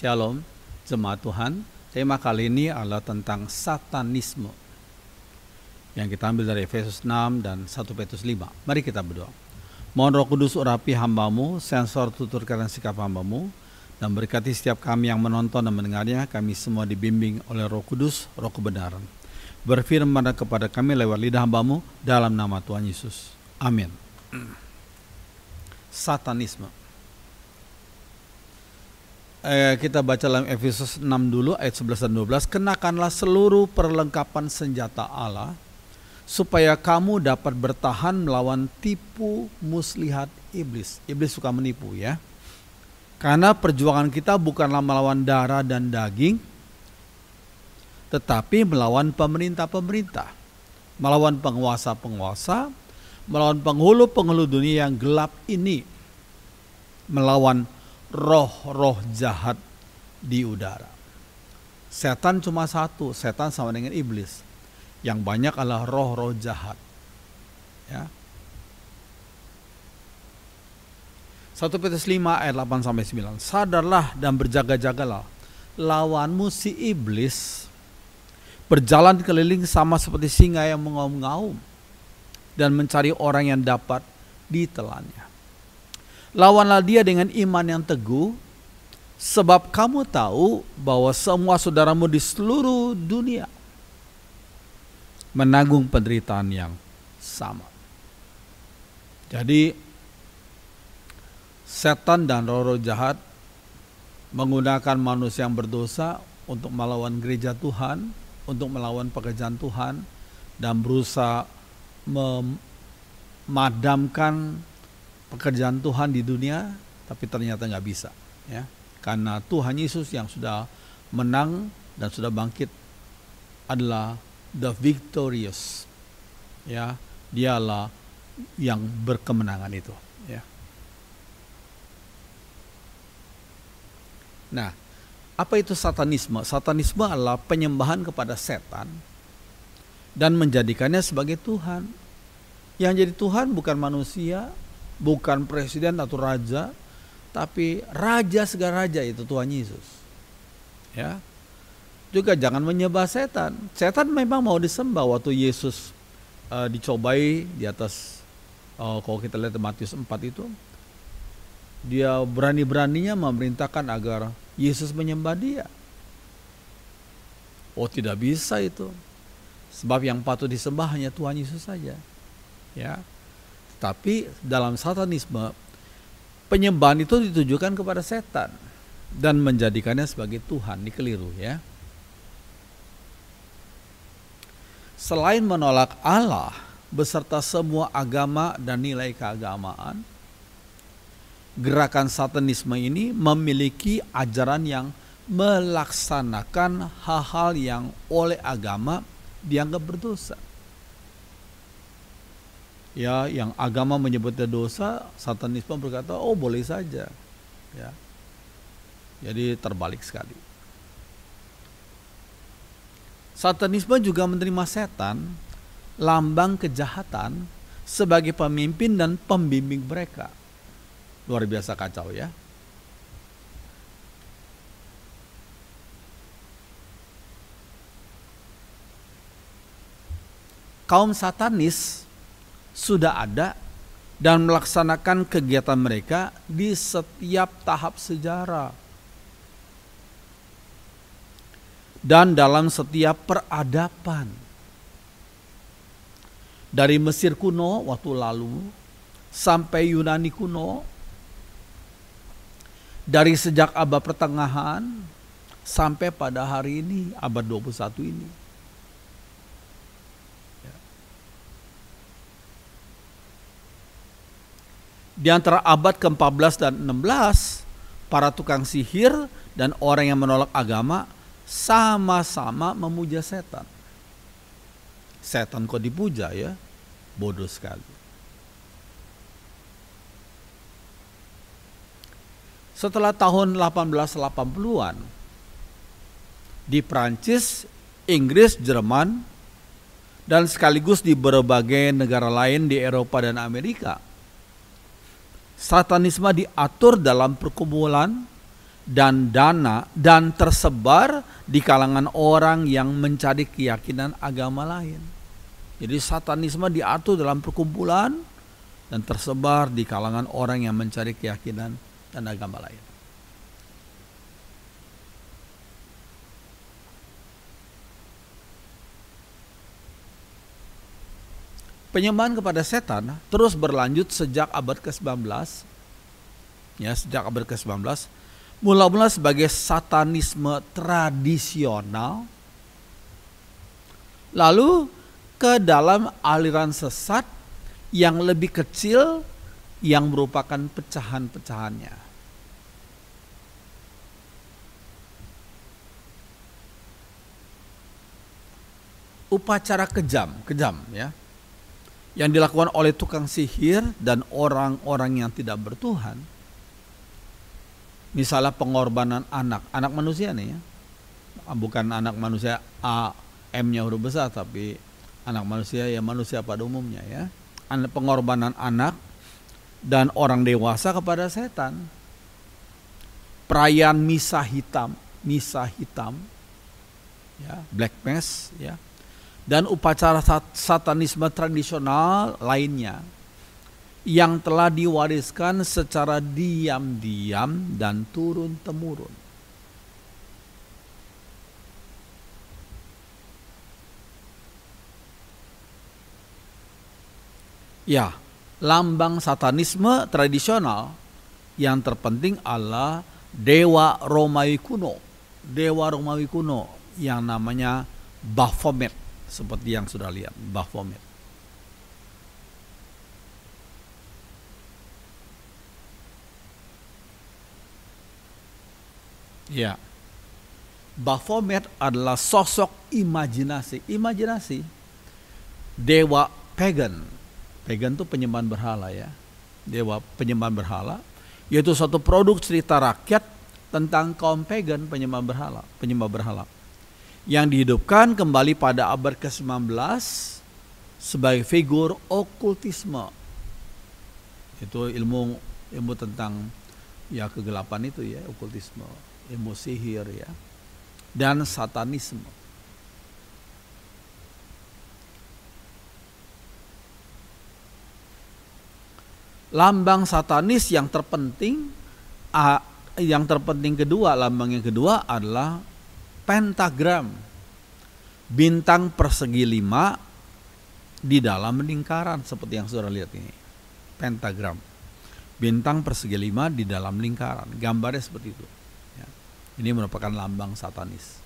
Shalom, jemaat Tuhan. Tema kali ini adalah tentang satanisme yang kita ambil dari Efesus 6 dan 1 Petrus 5. Mari kita berdoa. Mohon Roh Kudus urapi hambamu, sensor tuturkan sikap hambamu, dan berkati setiap kami yang menonton dan mendengarnya. Kami semua dibimbing oleh Roh Kudus, Roh kebenaran. Berfirman kepada kami lewat lidah hambamu dalam nama Tuhan Yesus. Amin. Satanisme. Kita baca dalam Efesus 6 dulu ayat 11 dan 12. Kenakanlah seluruh perlengkapan senjata Allah supaya kamu dapat bertahan melawan tipu muslihat iblis. Iblis suka menipu ya. Karena perjuangan kita bukanlah melawan darah dan daging, tetapi melawan pemerintah-pemerintah, melawan penguasa-penguasa, melawan penghulu-penghulu dunia yang gelap ini, melawan roh-roh jahat di udara. Setan cuma satu, setan sama dengan iblis. Yang banyak adalah roh-roh jahat. Ya. 1 Petrus 5 ayat 8 sampai 9. Sadarlah dan berjaga-jagalah. Lawanmu si iblis berjalan keliling sama seperti singa yang mengaum-ngaum dan mencari orang yang dapat ditelannya. Lawanlah dia dengan iman yang teguh, sebab kamu tahu bahwa semua saudaramu di seluruh dunia menanggung penderitaan yang sama. Jadi setan dan roh-roh jahat menggunakan manusia yang berdosa untuk melawan gereja Tuhan, untuk melawan pekerjaan Tuhan, dan berusaha memadamkan pekerjaan Tuhan di dunia, tapi ternyata nggak bisa, ya, karena Tuhan Yesus yang sudah menang dan sudah bangkit adalah the victorious, ya, dialah yang berkemenangan itu, ya. Nah, apa itu satanisme? Satanisme adalah penyembahan kepada setan dan menjadikannya sebagai Tuhan. Yang jadi Tuhan bukan manusia, bukan presiden atau raja, tapi raja segala raja itu Tuhan Yesus. Ya. Juga jangan menyembah setan. Setan memang mau disembah waktu Yesus dicobai di atas, kalau kita lihat Matius 4 itu, dia berani-beraninya memerintahkan agar Yesus menyembah dia. Oh, tidak bisa itu. Sebab yang patut disembah hanya Tuhan Yesus saja. Ya. Tapi dalam satanisme, penyembahan itu ditujukan kepada setan dan menjadikannya sebagai Tuhan. Ini keliru ya. Selain menolak Allah beserta semua agama dan nilai keagamaan, gerakan satanisme ini memiliki ajaran yang melaksanakan hal-hal yang oleh agama dianggap berdosa. Ya, yang agama menyebutnya dosa, satanisme berkata, oh boleh saja. Ya. Jadi terbalik sekali. Satanisme juga menerima setan, lambang kejahatan, sebagai pemimpin dan pembimbing mereka. Luar biasa kacau ya. Kaum satanis sudah ada dan melaksanakan kegiatan mereka di setiap tahap sejarah dan dalam setiap peradaban, dari Mesir kuno waktu lalu sampai Yunani kuno, dari sejak abad pertengahan sampai pada hari ini abad 21 ini. Di antara abad ke-14 dan 16, para tukang sihir dan orang yang menolak agama sama-sama memuja setan. Setan kok dipuja ya? Bodoh sekali. Setelah tahun 1880-an, di Prancis, Inggris, Jerman, dan sekaligus di berbagai negara lain di Eropa dan Amerika, satanisme diatur dalam perkumpulan dan dana dan tersebar di kalangan orang yang mencari keyakinan agama lain. Jadi satanisme diatur dalam perkumpulan dan tersebar di kalangan orang yang mencari keyakinan dan agama lain. Penyembahan kepada setan terus berlanjut sejak abad ke-19. Ya, sejak abad ke-19, mula-mula sebagai satanisme tradisional, lalu ke dalam aliran sesat yang lebih kecil yang merupakan pecahan-pecahannya. Upacara kejam ya, yang dilakukan oleh tukang sihir dan orang-orang yang tidak bertuhan. Misalnya pengorbanan anak manusia nih ya, bukan anak manusia M-nya huruf besar, tapi anak manusia ya manusia pada umumnya ya. Pengorbanan anak dan orang dewasa kepada setan. Perayaan misa hitam ya, Black Mass ya. Dan upacara satanisme tradisional lainnya yang telah diwariskan secara diam-diam dan turun-temurun. Ya, lambang satanisme tradisional yang terpenting adalah dewa Romawi kuno. Dewa Romawi kuno yang namanya Baphomet, seperti yang sudah lihat, Baphomet. Ya, Baphomet adalah sosok imajinasi dewa pagan. Pagan itu penyembahan berhala ya, dewa penyembahan berhala, yaitu suatu produk cerita rakyat tentang kaum pagan penyembah berhala yang dihidupkan kembali pada abad ke-19 sebagai figur okultisme. Itu ilmu tentang ya kegelapan itu ya, okultisme, ilmu sihir ya, dan satanisme. Lambang satanis yang terpenting kedua, lambang yang kedua adalah pentagram, bintang persegi 5 di dalam lingkaran, seperti yang saudara lihat ini. Pentagram, bintang persegi 5 di dalam lingkaran, gambarnya seperti itu ya. Ini merupakan lambang satanis.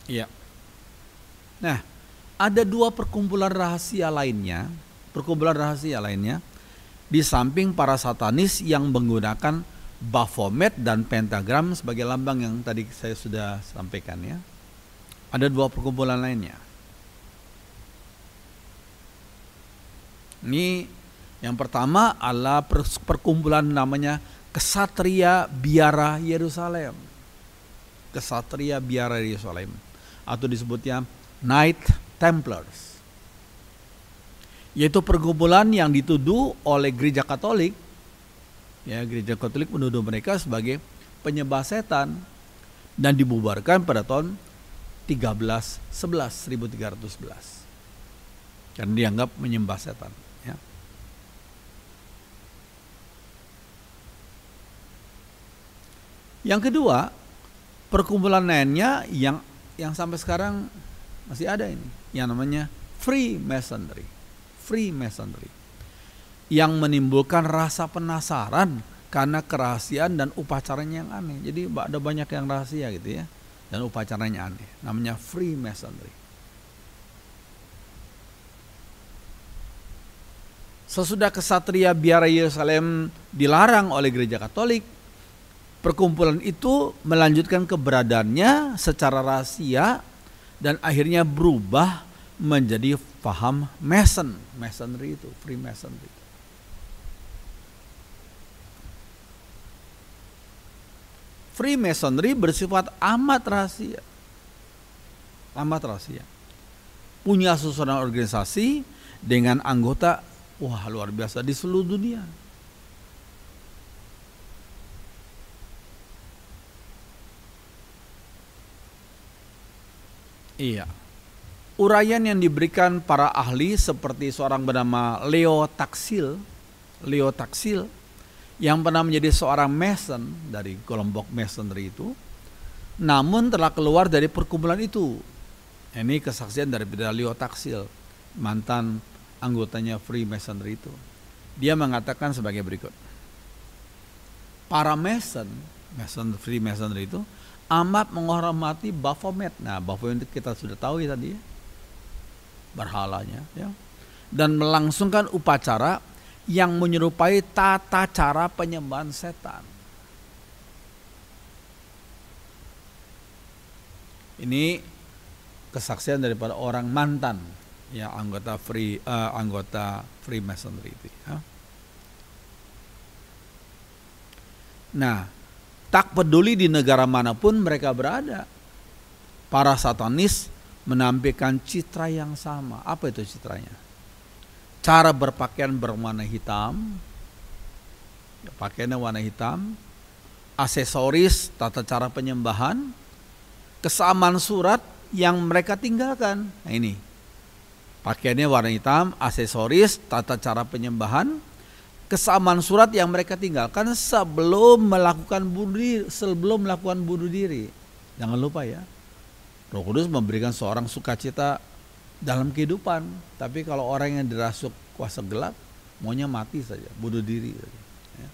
Iya. Nah, ada dua perkumpulan rahasia lainnya di samping para satanis yang menggunakan Baphomet dan pentagram sebagai lambang yang tadi saya sudah sampaikan ya. Ada dua perkumpulan lainnya. Ini yang pertama adalah perkumpulan namanya Kesatria Biara Yerusalem. Kesatria Biara Yerusalem, atau disebutnya Knight Templars, yaitu perkumpulan yang dituduh oleh Gereja Katolik. Ya, Gereja Katolik menuduh mereka sebagai penyembah setan dan dibubarkan pada tahun 1311 karena dianggap menyembah setan. Ya. Yang kedua, perkumpulan lainnya yang sampai sekarang masih ada ini, yang namanya Freemasonry, yang menimbulkan rasa penasaran karena kerahasiaan dan upacaranya yang aneh. Jadi ada banyak yang rahasia gitu ya, dan upacaranya aneh. Namanya Freemasonry. Sesudah Kesatria Biara Yerusalem dilarang oleh Gereja Katolik, perkumpulan itu melanjutkan keberadaannya secara rahasia dan akhirnya berubah menjadi paham Masonry itu, Freemasonry. Freemasonry bersifat amat rahasia. Punya susunan organisasi dengan anggota Wah, luar biasa di seluruh dunia. Iya. Uraian yang diberikan para ahli seperti seorang bernama Leo Taxil yang pernah menjadi seorang Mason dari kelompok Masonry itu, namun telah keluar dari perkumpulan itu. Ini kesaksian dari Leo Taxil, mantan anggotanya Freemasonry itu. Dia mengatakan sebagai berikut. Para Freemasonry itu amat menghormati Baphomet. Nah, Baphomet kita sudah tahu ya tadi ya, berhalanya ya. Dan melangsungkan upacara yang menyerupai tata cara penyembahan setan. Ini kesaksian daripada orang mantan ya anggota Freemasonry itu ya. Nah, tak peduli di negara manapun mereka berada, para satanis menampilkan citra yang sama. Apa itu citranya? Cara berpakaian berwarna hitam, pakaiannya warna hitam, aksesoris, tata cara penyembahan, kesamaan surat yang mereka tinggalkan. Nah ini, pakaiannya warna hitam, aksesoris, tata cara penyembahan, kesamaan surat yang mereka tinggalkan sebelum melakukan bunuh diri. Jangan lupa ya, Roh Kudus memberikan seorang sukacita dalam kehidupan, tapi kalau orang yang dirasuk kuasa gelap maunya mati saja, bunuh diri saja. Ya.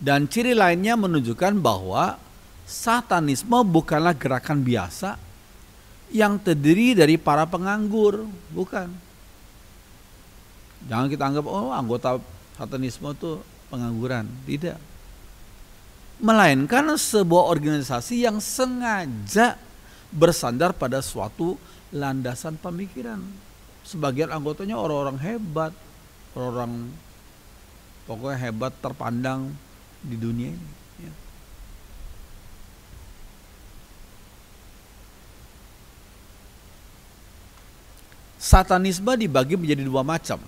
Dan ciri lainnya menunjukkan bahwa satanisme bukanlah gerakan biasa yang terdiri dari para penganggur, bukan. Jangan kita anggap anggota satanisme itu pengangguran, tidak. Melainkan sebuah organisasi yang sengaja bersandar pada suatu landasan pemikiran. Sebagian anggotanya orang-orang hebat, orang pokoknya hebat terpandang di dunia ini. Ya. Satanisme dibagi menjadi dua macam.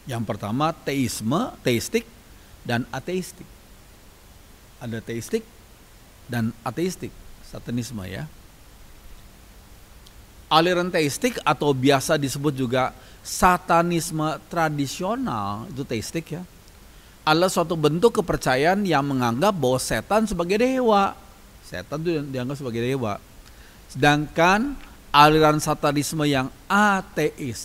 Yang pertama teistik dan ateistik. Ada teistik dan ateistik, satanisme ya. Aliran teistik atau biasa disebut juga satanisme tradisional, itu teistik ya, adalah suatu bentuk kepercayaan yang menganggap bahwa setan sebagai dewa. Setan itu dianggap sebagai dewa. Sedangkan aliran satanisme yang ateis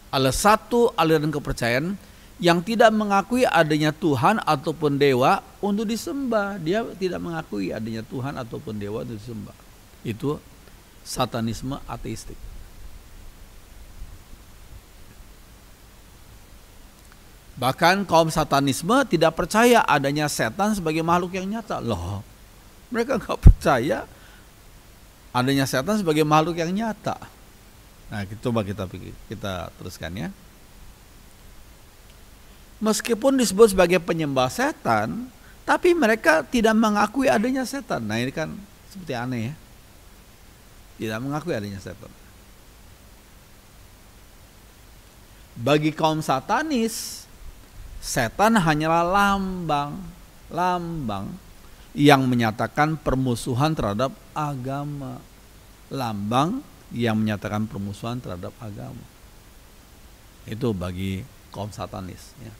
adalah satu aliran kepercayaan yang tidak mengakui adanya Tuhan ataupun dewa untuk disembah. Dia tidak mengakui adanya Tuhan ataupun dewa untuk disembah. Itu satanisme ateistik. Bahkan kaum satanisme tidak percaya adanya setan sebagai makhluk yang nyata. Loh, mereka nggak percaya adanya setan sebagai makhluk yang nyata. Nah, coba kita teruskan ya. Meskipun disebut sebagai penyembah setan, tapi mereka tidak mengakui adanya setan. Nah ini kan seperti aneh ya. Tidak mengakui adanya setan. Bagi kaum satanis, setan hanyalah lambang yang menyatakan permusuhan terhadap agama. Lambang yang menyatakan permusuhan terhadap agama. Itu bagi kaum satanis ya.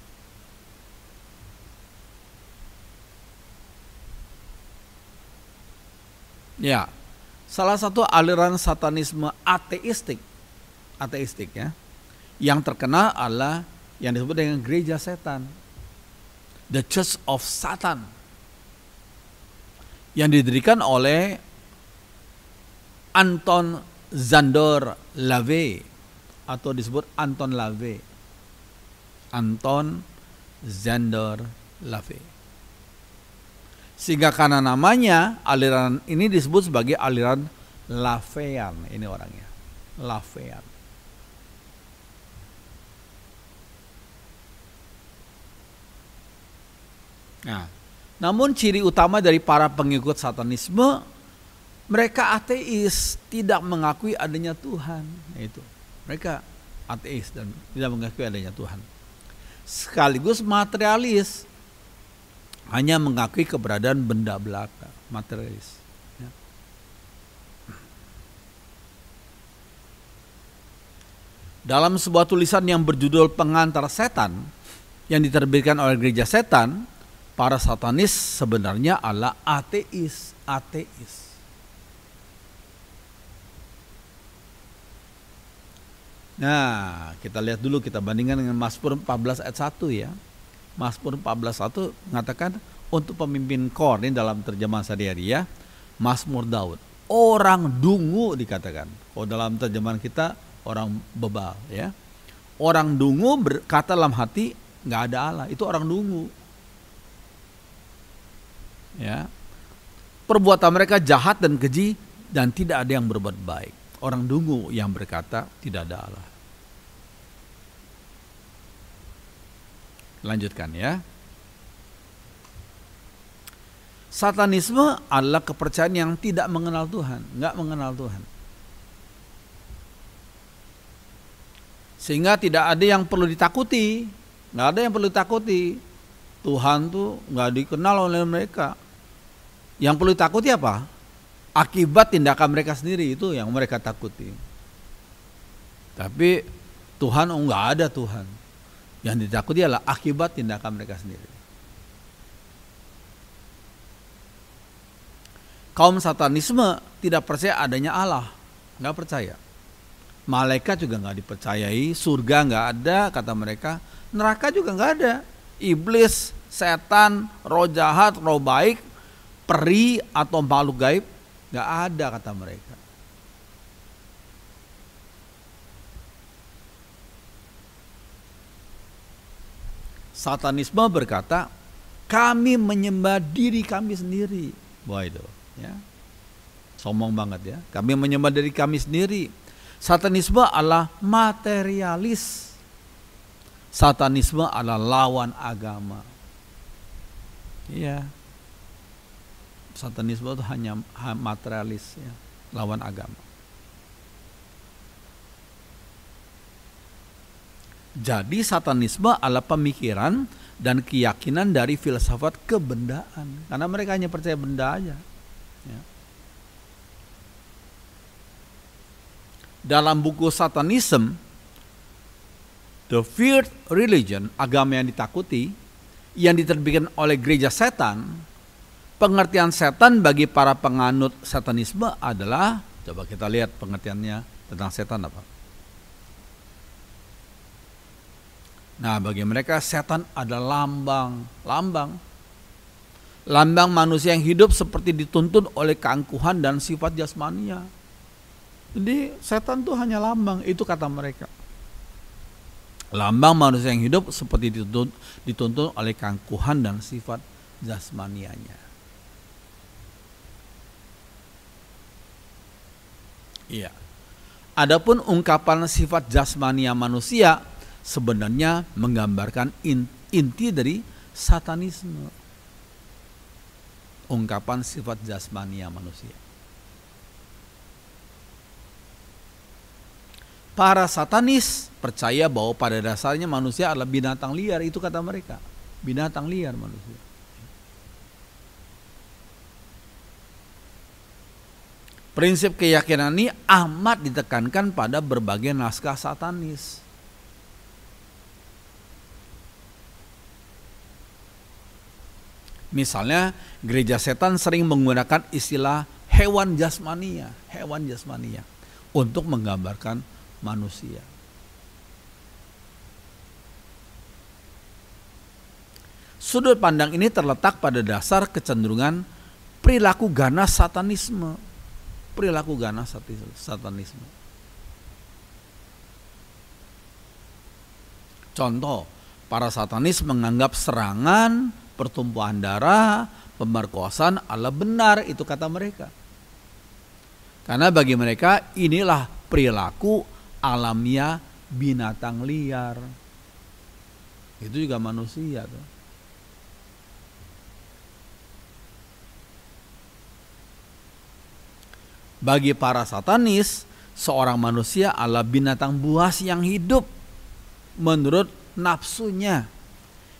Ya, salah satu aliran satanisme ateistik ya, yang terkenal adalah yang disebut dengan gereja setan, The Church of Satan, yang didirikan oleh Anton Szandor LaVey atau disebut Anton LaVey. Anton Szandor LaVey. Sehingga karena namanya, aliran ini disebut sebagai aliran LaVeyan. Ini orangnya, LaVeyan. Nah, namun ciri utama dari para pengikut satanisme Mereka ateis, tidak mengakui adanya Tuhan. Itu. Mereka ateis dan tidak mengakui adanya Tuhan. Sekaligus materialis, hanya mengakui keberadaan benda belaka, materialis. Ya. Dalam sebuah tulisan yang berjudul Pengantar Setan yang diterbitkan oleh Gereja Setan, para satanis sebenarnya adalah ateis. Nah, kita lihat dulu, kita bandingkan dengan Mazmur 14 ayat 1 ya. Mazmur 14:1 mengatakan untuk pemimpin kor, ini dalam terjemahan sehari-hari ya, Mazmur Daud, orang dungu dikatakan. Kalau dalam terjemahan kita orang bebal ya. Orang dungu berkata dalam hati nggak ada Allah, itu orang dungu. Ya. Perbuatan mereka jahat dan keji dan tidak ada yang berbuat baik. Orang dungu yang berkata tidak ada Allah. Lanjutkan ya. Satanisme adalah kepercayaan yang tidak mengenal Tuhan, nggak mengenal Tuhan. Sehingga tidak ada yang perlu ditakuti, nggak ada yang perlu ditakuti. Tuhan tuh nggak dikenal oleh mereka. Yang perlu ditakuti apa? Akibat tindakan mereka sendiri, itu yang mereka takuti. Tapi Tuhan nggak ada Tuhan. Yang ditakuti adalah akibat tindakan mereka sendiri. Kaum satanisme tidak percaya adanya Allah, nggak percaya. Malaikat juga nggak dipercayai, surga nggak ada kata mereka, neraka juga nggak ada. Iblis, setan, roh jahat, roh baik, peri atau makhluk gaib nggak ada kata mereka. Satanisme berkata, kami menyembah diri kami sendiri. Wah itu, ya, sombong banget ya. Kami menyembah diri kami sendiri. Satanisme adalah materialis. Satanisme adalah lawan agama. Iya. Satanisme itu hanya materialis, ya, lawan agama. Jadi satanisme adalah pemikiran dan keyakinan dari filsafat kebendaan. Karena mereka hanya percaya benda aja. Ya. Dalam buku Satanism, The Feared Religion, agama yang ditakuti, yang diterbitkan oleh Gereja Setan, pengertian setan bagi para penganut satanisme adalah, coba kita lihat pengertiannya tentang setan apa. Nah, bagi mereka setan adalah lambang manusia yang hidup seperti dituntun oleh keangkuhan dan sifat jasmania. Jadi setan itu hanya lambang, itu kata mereka. Lambang manusia yang hidup seperti dituntun oleh keangkuhan dan sifat jasmanianya. Iya. Adapun ungkapan sifat jasmania manusia sebenarnya menggambarkan inti dari satanisme. Ungkapan sifat jasmania manusia. Para satanis percaya bahwa pada dasarnya manusia adalah binatang liar, itu kata mereka. Binatang liar manusia. Prinsip keyakinan ini amat ditekankan pada berbagai naskah satanis. Misalnya, Gereja Setan sering menggunakan istilah hewan jasmania untuk menggambarkan manusia. Sudut pandang ini terletak pada dasar kecenderungan perilaku ganas satanisme. Contoh, para satanis menganggap serangan, pertumpahan darah, pemerkosaan adalah benar, itu kata mereka. Karena bagi mereka inilah perilaku alamiah binatang liar. Itu juga manusia tuh. Bagi para satanis, seorang manusia adalah binatang buas yang hidup menurut nafsunya,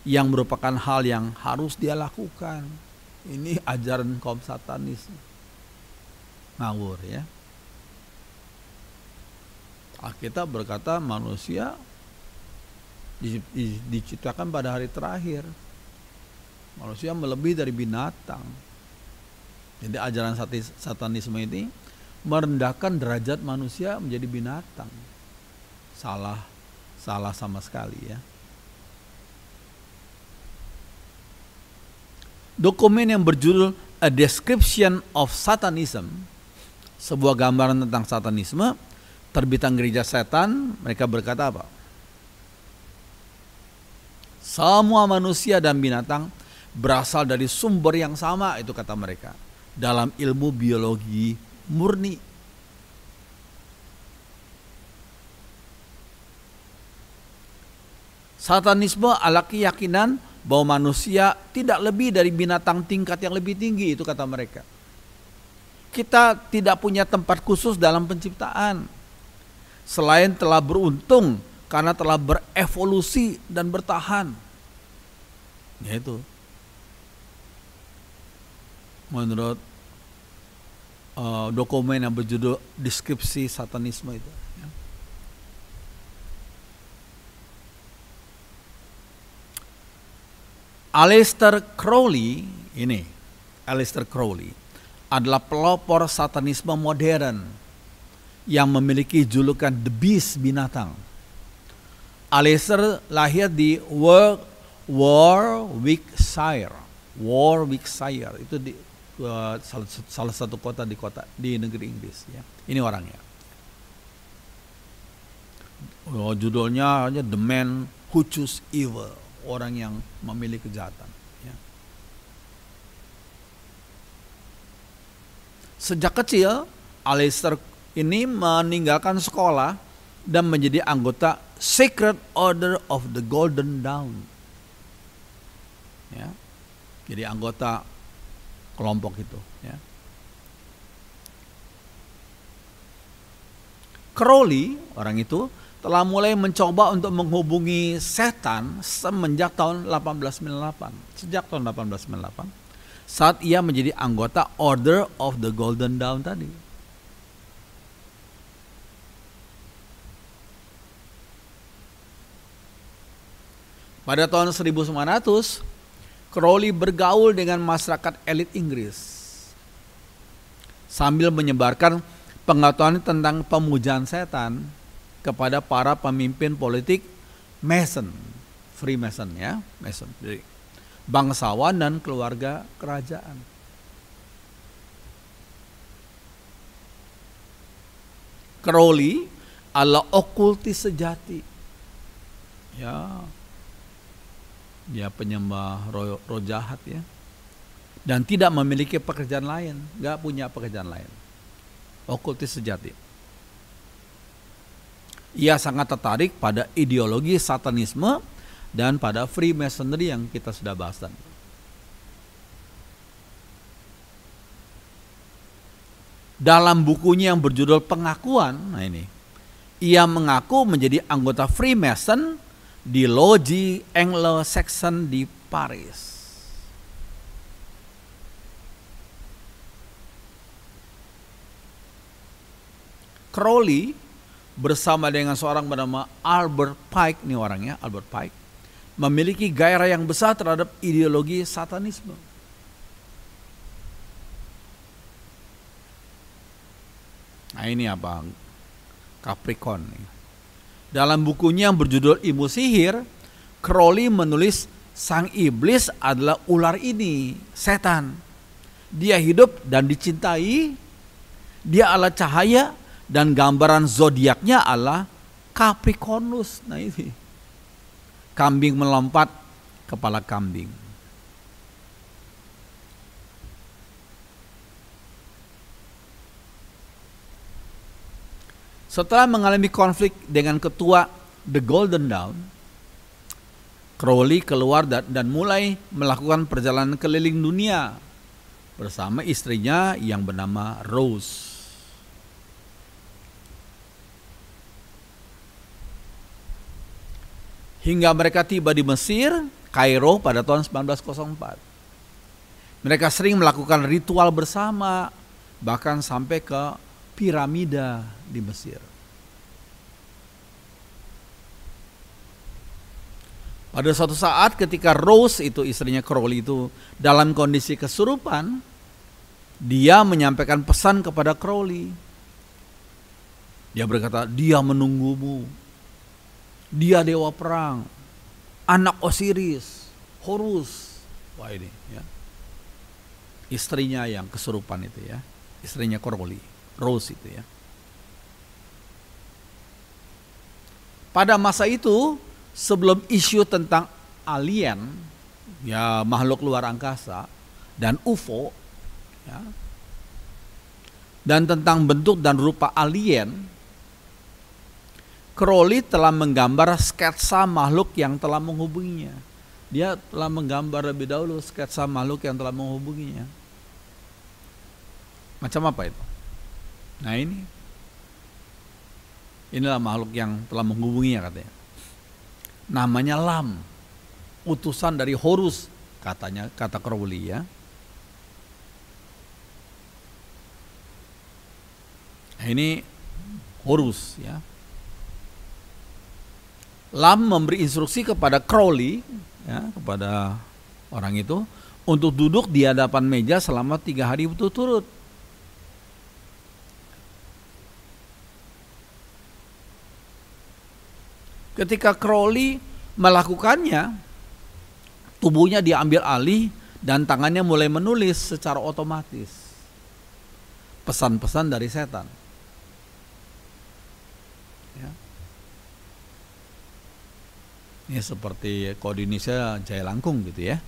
yang merupakan hal yang harus dia lakukan. Ini ajaran kaum satanis. Ngawur ya. Alkitab berkata manusia diciptakan pada hari terakhir. Manusia melebihi dari binatang. Jadi ajaran satanisme ini merendahkan derajat manusia menjadi binatang. Salah sama sekali ya. Dokumen yang berjudul A Description of Satanism, sebuah gambaran tentang satanisme, terbitan Gereja Setan, mereka berkata apa? Semua manusia dan binatang berasal dari sumber yang sama, itu kata mereka, dalam ilmu biologi murni. Satanisme adalah keyakinan bahwa manusia tidak lebih dari binatang tingkat yang lebih tinggi, itu kata mereka. Kita tidak punya tempat khusus dalam penciptaan, selain telah beruntung karena telah berevolusi dan bertahan. Yaitu menurut dokumen yang berjudul Deskripsi Satanisme itu. Aleister Crowley adalah pelopor satanisme modern yang memiliki julukan The Beast, binatang. Aleister lahir di Warwickshire. Itu di salah satu kota di negeri Inggris ya. Ini orangnya. Judulnya The Man Who Chose Evil, orang yang memilih kejahatan ya. Sejak kecil Aleister ini meninggalkan sekolah dan menjadi anggota Sacred Order of the Golden Dawn ya. Jadi anggota kelompok itu ya. Crowley, orang itu, telah mulai mencoba untuk menghubungi setan semenjak tahun 1898. Sejak tahun 1898, saat ia menjadi anggota Order of the Golden Dawn tadi. Pada tahun 1900, Crowley bergaul dengan masyarakat elit Inggris sambil menyebarkan pengetahuan tentang pemujaan setan kepada para pemimpin politik Mason, Freemason ya, Mason, jadi bangsawan dan keluarga kerajaan. Crowley adalah okultis sejati, ya, dia penyembah roh jahat ya, dan tidak memiliki pekerjaan lain, nggak punya pekerjaan lain, okultis sejati. Ia sangat tertarik pada ideologi satanisme dan pada Freemasonry yang kita sudah bahas tadi. Dalam bukunya yang berjudul Pengakuan, nah ini, ia mengaku menjadi anggota Freemason di Logi Anglo-Saxon di Paris. Crowley bersama dengan seorang bernama Albert Pike, ini orangnya Albert Pike, memiliki gairah yang besar terhadap ideologi satanisme. Nah ini apa? Capricorn. Dalam bukunya yang berjudul Ilmu Sihir, Crowley menulis sang iblis adalah ular ini, setan. Dia hidup dan dicintai, dia adalah cahaya, dan gambaran zodiaknya adalah Capricornus. Nah ini kambing melompat, kepala kambing. Setelah mengalami konflik dengan ketua The Golden Dawn, Crowley keluar dan mulai melakukan perjalanan keliling dunia bersama istrinya yang bernama Rose. hingga mereka tiba di Mesir, Kairo pada tahun 1904. Mereka sering melakukan ritual bersama, bahkan sampai ke piramida di Mesir. Pada suatu saat ketika Rose, itu istrinya Crowley, itu dalam kondisi kesurupan, dia menyampaikan pesan kepada Crowley. Dia berkata, dia menunggumu. Dia dewa perang, anak Osiris, Horus. Wah ini ya. Istrinya yang kesurupan itu ya. Istrinya Crowley, Rose itu ya. Pada masa itu, sebelum isu tentang alien, ya makhluk luar angkasa, dan UFO, ya, dan tentang bentuk dan rupa alien, Crowley telah menggambar sketsa makhluk yang telah menghubunginya. Dia telah menggambar lebih dahulu sketsa makhluk yang telah menghubunginya. Macam apa itu? Nah inilah makhluk yang telah menghubunginya katanya. Namanya Lam, utusan dari Horus katanya, kata Crowley ya. Nah, ini Horus ya. Lam memberi instruksi kepada Crowley ya, kepada orang itu untuk duduk di hadapan meja selama 3 hari berturut-turut. Ketika Crowley melakukannya, tubuhnya diambil alih dan tangannya mulai menulis secara otomatis pesan-pesan dari setan. Ya. Ini seperti kalau di Indonesia Jaya Langkung gitu ya.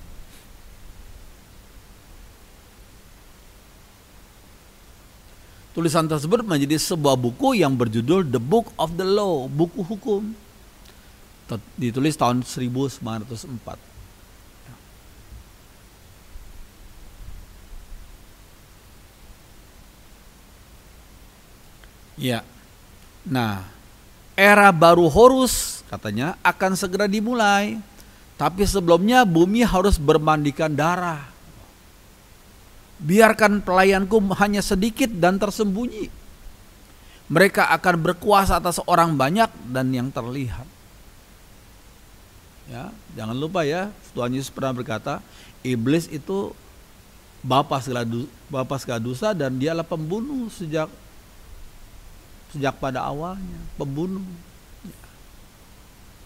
Tulisan tersebut menjadi sebuah buku yang berjudul The Book of the Law, buku hukum. Ditulis tahun 1904. Ya. Nah, era baru Horus katanya akan segera dimulai. Tapi sebelumnya bumi harus bermandikan darah. Biarkan pelayanku hanya sedikit dan tersembunyi. Mereka akan berkuasa atas orang banyak dan yang terlihat. Ya, jangan lupa ya, Tuhan Yesus pernah berkata, iblis itu bapa segala dosa dan dialah pembunuh sejak pada awalnya, pembunuh.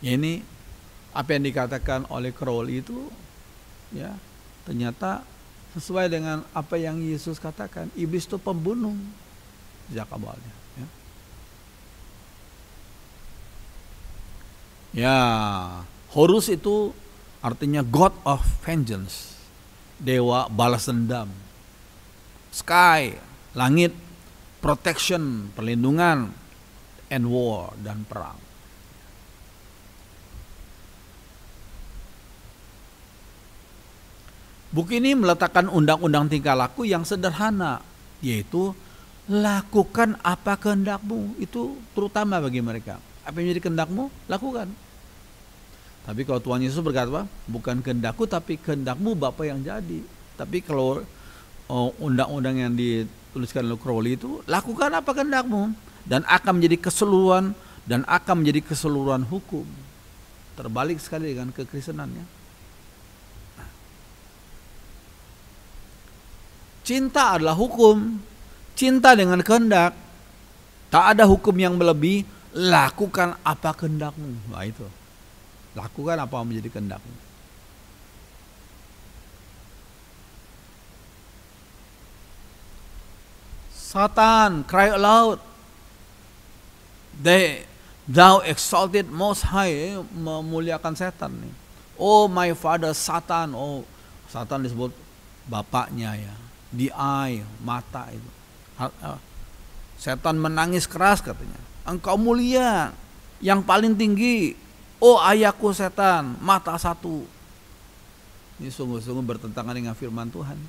Ya, ini apa yang dikatakan oleh Crowley itu ya ternyata sesuai dengan apa yang Yesus katakan. Iblis itu pembunuh sejak awalnya. Ya, Horus itu artinya God of Vengeance, dewa balas dendam. Sky, langit, protection, perlindungan, and war, dan perang. Buku ini meletakkan undang-undang tingkah laku yang sederhana, yaitu lakukan apa kehendakmu. Itu terutama bagi mereka. Apa yang menjadi kehendakmu, lakukan. Tapi kalau Tuhan Yesus berkata apa? Bukan kehendakku tapi kehendakmu Bapa yang jadi. Tapi kalau undang-undang yang dituliskan oleh Crowley itu, lakukan apa kehendakmu dan akan menjadi keseluruhan hukum. Terbalik sekali dengan kekristenannya. Cinta adalah hukum. Cinta dengan kehendak. Tak ada hukum yang melebihi lakukan apa kehendakmu. Nah itu. Lakukan apa yang menjadi kehendakmu. Satan cry aloud. Thou exalted most high, memuliakan setan nih. Oh my father Satan. Oh, Satan disebut bapaknya ya. The eye, mata itu. Setan menangis keras katanya. Engkau mulia, yang paling tinggi. Oh ayahku setan, mata satu. Ini sungguh-sungguh bertentangan dengan firman Tuhan.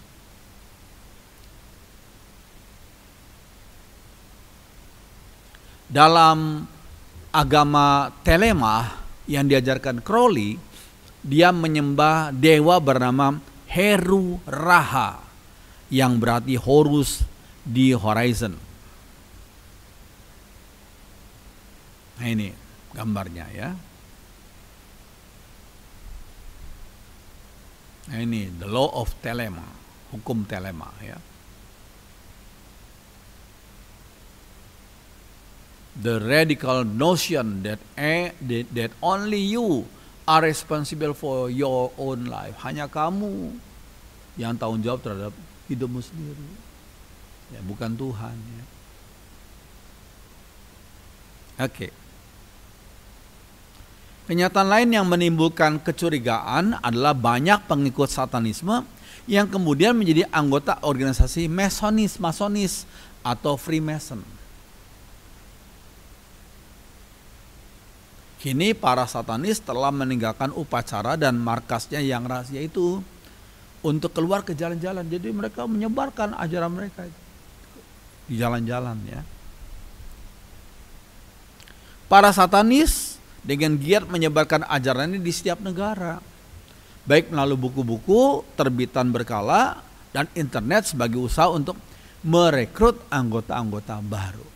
Dalam agama Telemah yang diajarkan Crowley, dia menyembah dewa bernama Heru Raha, yang berarti Horus di horizon. Nah ini gambarnya ya. Nah ini the law of Telema, hukum Telema ya. The radical notion that only you are responsible for your own life. Hanya kamu yang tanggung jawab terhadap hidupmu sendiri. Ya, bukan Tuhan ya. Oke. Kenyataan lain yang menimbulkan kecurigaan adalah banyak pengikut satanisme yang kemudian menjadi anggota organisasi masonis atau Freemason. Kini para satanis telah meninggalkan upacara dan markasnya yang rahasia itu untuk keluar ke jalan-jalan. Jadi mereka menyebarkan ajaran mereka di jalan-jalan ya. Para satanis dengan giat menyebarkan ajaran ini di setiap negara, baik melalui buku-buku terbitan berkala dan internet sebagai usaha untuk merekrut anggota-anggota baru.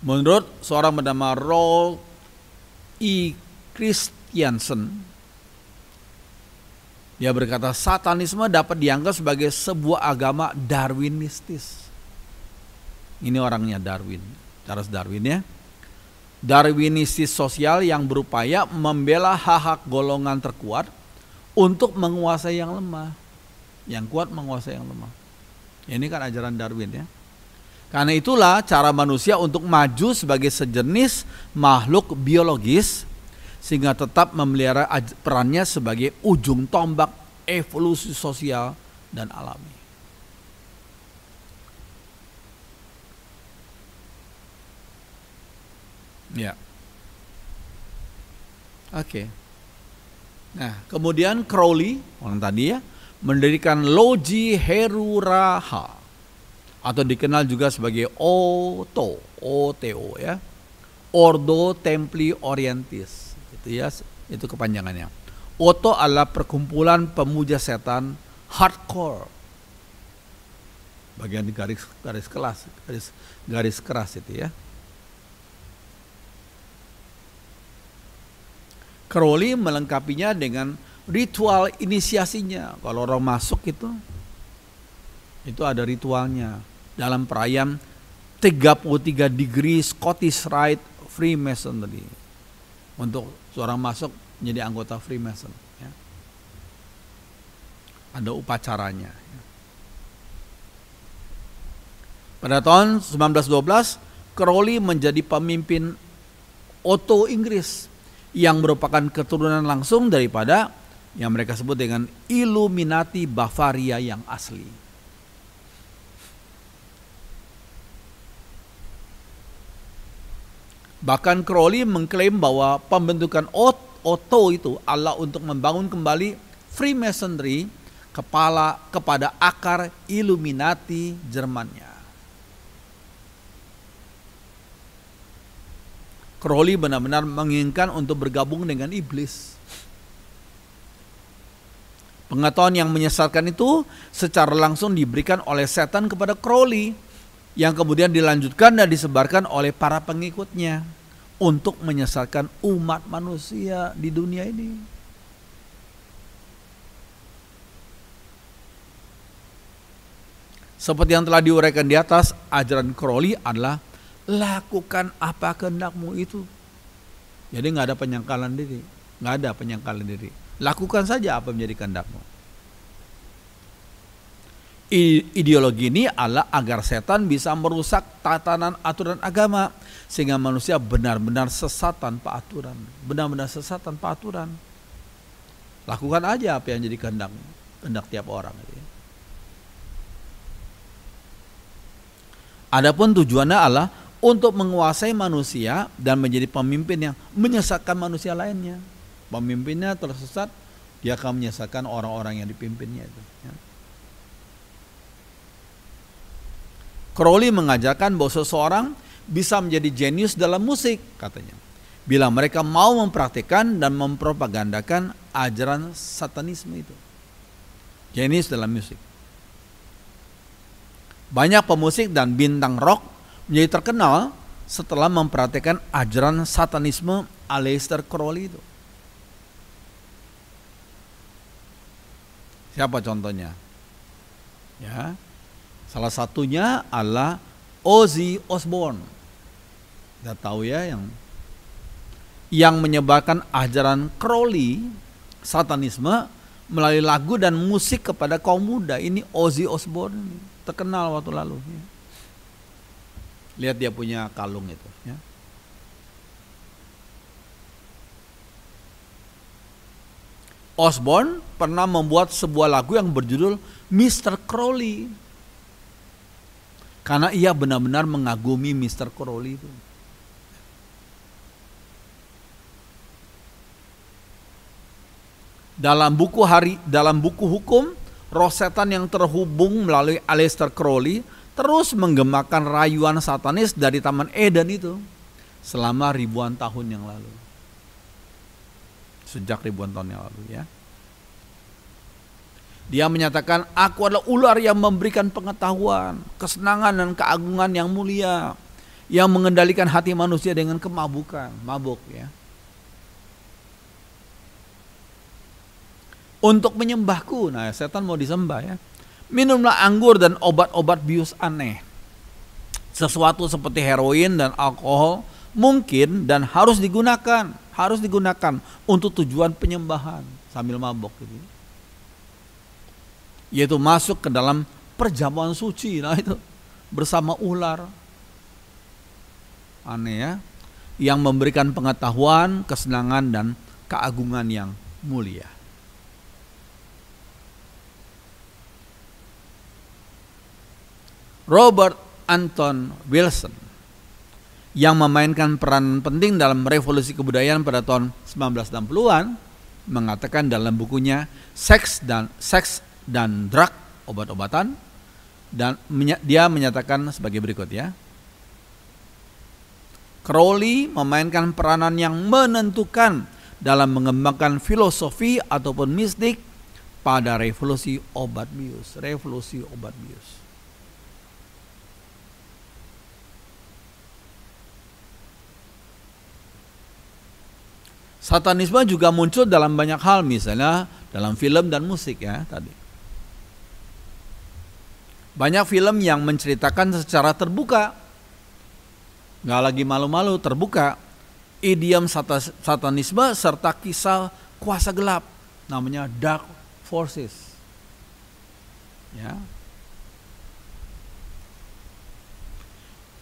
Menurut seorang bernama Rolf E. Christiansen, dia berkata satanisme dapat dianggap sebagai sebuah agama Darwinistis. Ini orangnya Darwin, Charles Darwin ya. Darwinistis sosial yang berupaya membela hak-hak golongan terkuat untuk menguasai yang lemah. Yang kuat menguasai yang lemah. Ini kan ajaran Darwin ya. Karena itulah cara manusia untuk maju sebagai sejenis makhluk biologis sehingga tetap memelihara perannya sebagai ujung tombak evolusi sosial dan alami. Ya. Oke. Nah, kemudian Crowley, orang tadi ya, mendirikan Logi Heru Raha atau dikenal juga sebagai OTO ya, Ordo Templi Orientis, itu ya, itu kepanjangannya. OTO adalah perkumpulan pemuja setan hardcore, bagian di garis keras itu ya. Crowley melengkapinya dengan ritual inisiasinya. Kalau orang masuk itu ada ritualnya. Dalam perayaan 33 degree Scottish Rite Freemasonry. Untuk seorang masuk menjadi anggota Freemason ya. Ada upacaranya ya. Pada tahun 1912 Crowley menjadi pemimpin Otto Inggris yang merupakan keturunan langsung daripada yang mereka sebut dengan Illuminati Bavaria yang asli. Bahkan Crowley mengklaim bahwa pembentukan Otto itu adalah untuk membangun kembali Freemasonry kepada akar Illuminati Jermannya. Crowley benar-benar menginginkan untuk bergabung dengan iblis. Pengetahuan yang menyesatkan itu secara langsung diberikan oleh setan kepada Crowley, yang kemudian dilanjutkan dan disebarkan oleh para pengikutnya untuk menyesatkan umat manusia di dunia ini. Seperti yang telah diuraikan di atas, ajaran Crowley adalah lakukan apa kehendakmu itu. Jadi nggak ada penyangkalan diri, nggak ada penyangkalan diri. Lakukan saja apa menjadi kehendakmu. Ideologi ini adalah agar setan bisa merusak tatanan aturan agama sehingga manusia benar-benar sesat tanpa aturan, Lakukan aja apa yang jadi kehendak tiap orang. Adapun tujuannya adalah untuk menguasai manusia dan menjadi pemimpin yang menyesatkan manusia lainnya. Pemimpinnya tersesat, dia akan menyesatkan orang-orang yang dipimpinnya itu. Ya. Crowley mengajarkan bahwa seseorang bisa menjadi jenius dalam musik, katanya, bila mereka mau mempraktikkan dan mempropagandakan ajaran satanisme itu. Jenius dalam musik. Banyak pemusik dan bintang rock menjadi terkenal setelah mempraktikkan ajaran satanisme Aleister Crowley itu. Siapa contohnya? Ya, salah satunya adalah Ozzy Osbourne. Kita tahu ya, yang menyebarkan ajaran Crowley, satanisme, melalui lagu dan musik kepada kaum muda. Ini Ozzy Osbourne, terkenal waktu lalu. Lihat dia punya kalung itu. Ya. Osbourne pernah membuat sebuah lagu yang berjudul Mr. Crowley. Karena ia benar-benar mengagumi Mr. Crowley itu. Dalam buku hukum, roh setan yang terhubung melalui Aleister Crowley terus menggemakan rayuan satanis dari Taman Eden itu selama ribuan tahun yang lalu. Sejak ribuan tahun yang lalu, ya. Dia menyatakan, aku adalah ular yang memberikan pengetahuan, kesenangan dan keagungan yang mulia, yang mengendalikan hati manusia dengan kemabukan, mabuk, ya. Untuk menyembahku, nah setan mau disembah, ya. Minumlah anggur dan obat-obat bius aneh. Sesuatu seperti heroin dan alkohol mungkin dan harus digunakan untuk tujuan penyembahan sambil mabok gitu. Yaitu masuk ke dalam perjamuan suci, nah itu bersama ular. Aneh ya, yang memberikan pengetahuan, kesenangan dan keagungan yang mulia. Robert Anton Wilson yang memainkan peran penting dalam revolusi kebudayaan pada tahun 1960-an mengatakan dalam bukunya Seks dan Drug, obat-obatan, dan dia menyatakan sebagai berikut, ya. Crowley memainkan peranan yang menentukan dalam mengembangkan filosofi ataupun mistik pada revolusi obat bius. Satanisme juga muncul dalam banyak hal, misalnya dalam film dan musik, ya, tadi. Banyak film yang menceritakan secara terbuka, nggak lagi malu-malu, terbuka, idiom satanisme serta kisah kuasa gelap, namanya dark forces. Ya.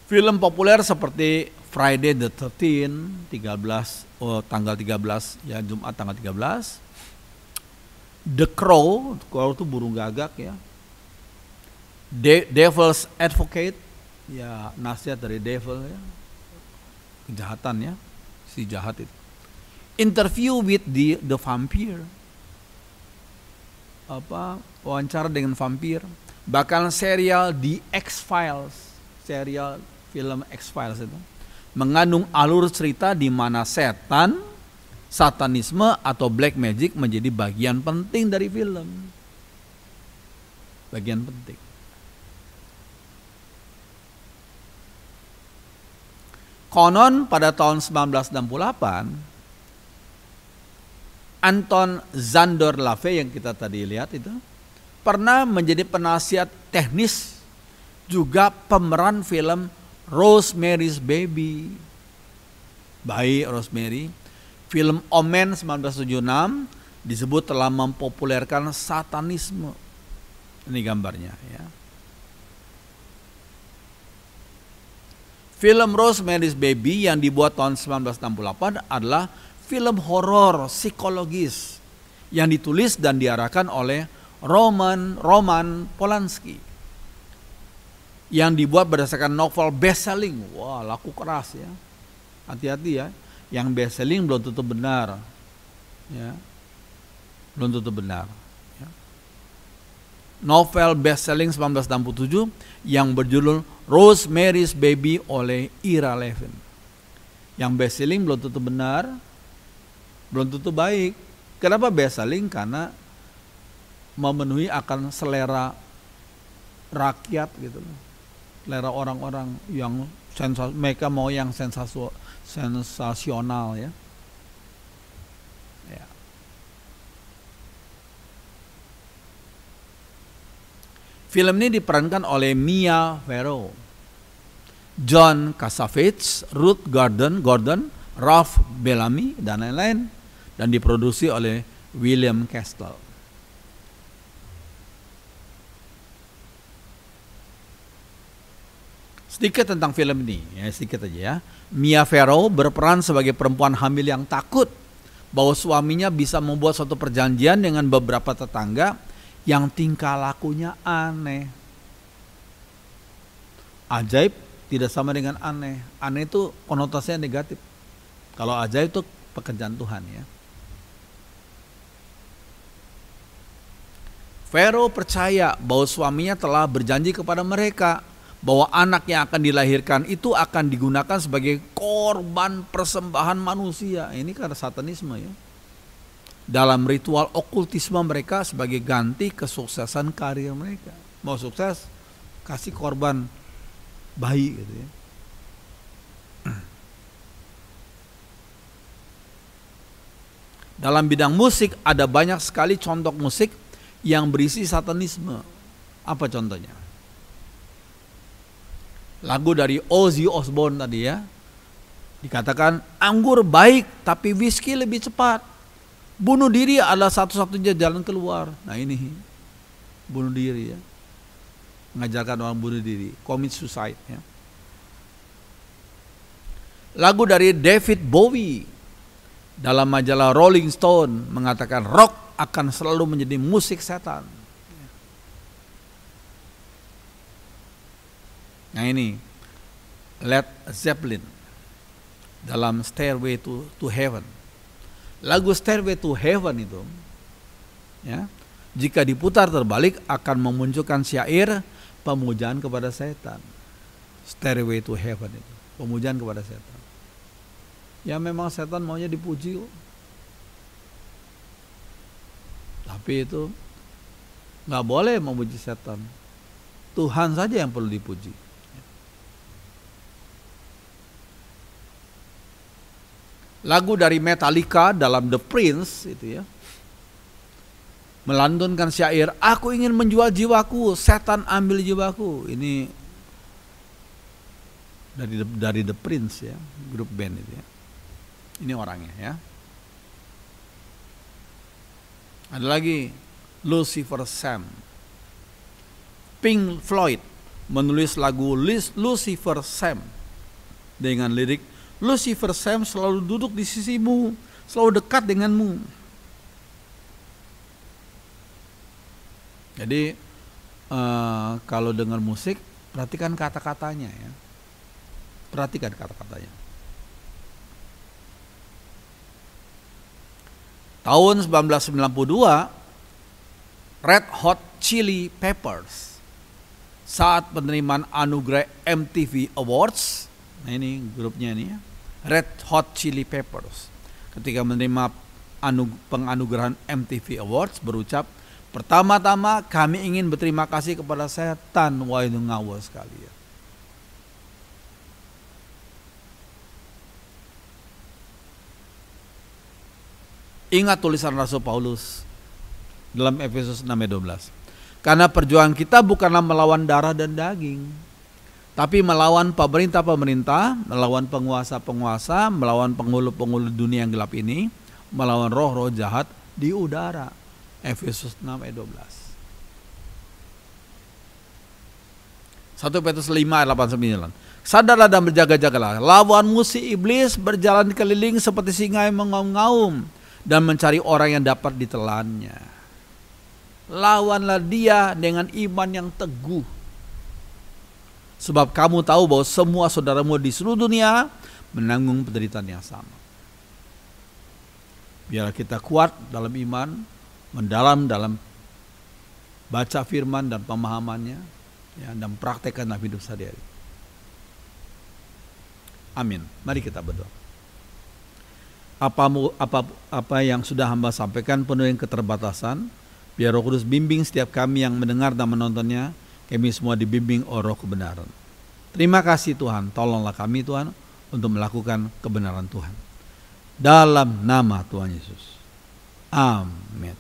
Film populer seperti Friday the 13th, tanggal 13, ya, Jumat tanggal 13. The Crow itu burung gagak, ya. Devil's Advocate, ya, nasihat dari devil, ya. Kejahatan, ya, si jahat itu. Interview with the Vampire, wawancara dengan vampir. Bahkan serial The X-Files, serial film X-Files itu mengandung alur cerita di mana setan, satanisme atau black magic menjadi bagian penting dari film. Bagian penting. Konon pada tahun 1968, Anton Szandor Lavey yang kita tadi lihat itu pernah menjadi penasihat teknis, juga pemeran film Rosemary's Baby, Bayi Rosemary. Film Omen 1976 disebut telah mempopulerkan satanisme. Ini gambarnya, ya. Film Rosemary's Baby yang dibuat tahun 1968 adalah film horor psikologis yang ditulis dan diarahkan oleh Roman Polanski, yang dibuat berdasarkan novel best-selling. Wah, laku keras, ya. Hati-hati, ya. Yang best-selling belum tentu benar, ya. Belum tentu benar, ya. Novel best-selling 1967 yang berjudul Rosemary's Baby oleh Ira Levin. Yang best selling belum tentu benar, belum tentu baik. Kenapa best selling? Karena memenuhi akan selera rakyat gitu loh. Selera orang-orang yang mereka mau yang sensasional ya. Film ini diperankan oleh Mia Farrow, John Cassavetes, Ruth Gordon, Ralph Bellamy, dan lain-lain, dan diproduksi oleh William Castle. Sedikit tentang film ini, ya sedikit aja ya. Mia Farrow berperan sebagai perempuan hamil yang takut bahwa suaminya bisa membuat suatu perjanjian dengan beberapa tetangga yang tingkah lakunya aneh. Ajaib tidak sama dengan aneh. Aneh itu konotasinya negatif. Kalau ajaib itu pekerjaan Tuhan ya. Farrow percaya bahwa suaminya telah berjanji kepada mereka bahwa anak yang akan dilahirkan itu akan digunakan sebagai korban persembahan manusia. Ini karena satanisme ya. Dalam ritual okultisme mereka sebagai ganti kesuksesan karir mereka. Mau sukses, kasih korban bayi gitu ya. Dalam bidang musik ada banyak sekali contoh musik yang berisi satanisme. Apa contohnya? Lagu dari Ozzy Osbourne tadi ya. Dikatakan anggur baik tapi whisky lebih cepat. Bunuh diri adalah satu-satunya jalan keluar. Nah ini bunuh diri ya. Mengajarkan orang bunuh diri, commit suicide ya. Lagu dari David Bowie dalam majalah Rolling Stone mengatakan rock akan selalu menjadi musik setan. Nah ini Led Zeppelin dalam Stairway to Heaven. Lagu Stairway to Heaven itu ya, jika diputar terbalik akan memunculkan syair pemujaan kepada setan. Stairway to Heaven itu pemujaan kepada setan. Ya memang setan maunya dipuji, tapi itu nggak boleh memuji setan. Tuhan saja yang perlu dipuji. Lagu dari Metallica dalam The Prince itu ya, melantunkan syair, aku ingin menjual jiwaku, setan ambil jiwaku. Ini dari The Prince ya, grup band itu ya. Ini orangnya ya. Ada lagi Lucifer Sam. Pink Floyd menulis lagu Lucifer Sam dengan lirik, Lucifer Sam selalu duduk di sisimu, selalu dekat denganmu. Jadi kalau dengar musik, perhatikan kata-katanya ya. Perhatikan kata-katanya. Tahun 1992, Red Hot Chili Peppers saat penerimaan anugerah MTV Awards, nah ini grupnya ini ya, Red Hot Chili Peppers, ketika menerima penganugerahan MTV Awards berucap, pertama-tama kami ingin berterima kasih kepada setan. Wah itu ngawur sekali ya. Ingat tulisan Rasul Paulus dalam Efesus 6:12. Karena perjuangan kita bukanlah melawan darah dan daging, tapi melawan pemerintah-pemerintah, melawan penguasa-penguasa, melawan penghulu-penghulu dunia yang gelap ini, melawan roh-roh jahat di udara. Efesus 6:12. 1 Petrus 5:8-9. Sadarlah dan berjaga-jagalah. Lawanmu si iblis berjalan keliling seperti singa yang mengaum-ngaum dan mencari orang yang dapat ditelannya. Lawanlah dia dengan iman yang teguh. Sebab kamu tahu bahwa semua saudaramu di seluruh dunia menanggung penderitaan yang sama. Biar kita kuat dalam iman, mendalam dalam baca firman dan pemahamannya, ya, dan praktekkan dalam hidup sehari-hari. Amin. Mari kita berdoa. Apa yang sudah hamba sampaikan penuh dengan keterbatasan, biar Roh Kudus bimbing setiap kami yang mendengar dan menontonnya, kami semua dibimbing oleh Roh kebenaran. Terima kasih Tuhan, tolonglah kami Tuhan untuk melakukan kebenaran Tuhan. Dalam nama Tuhan Yesus. Amin.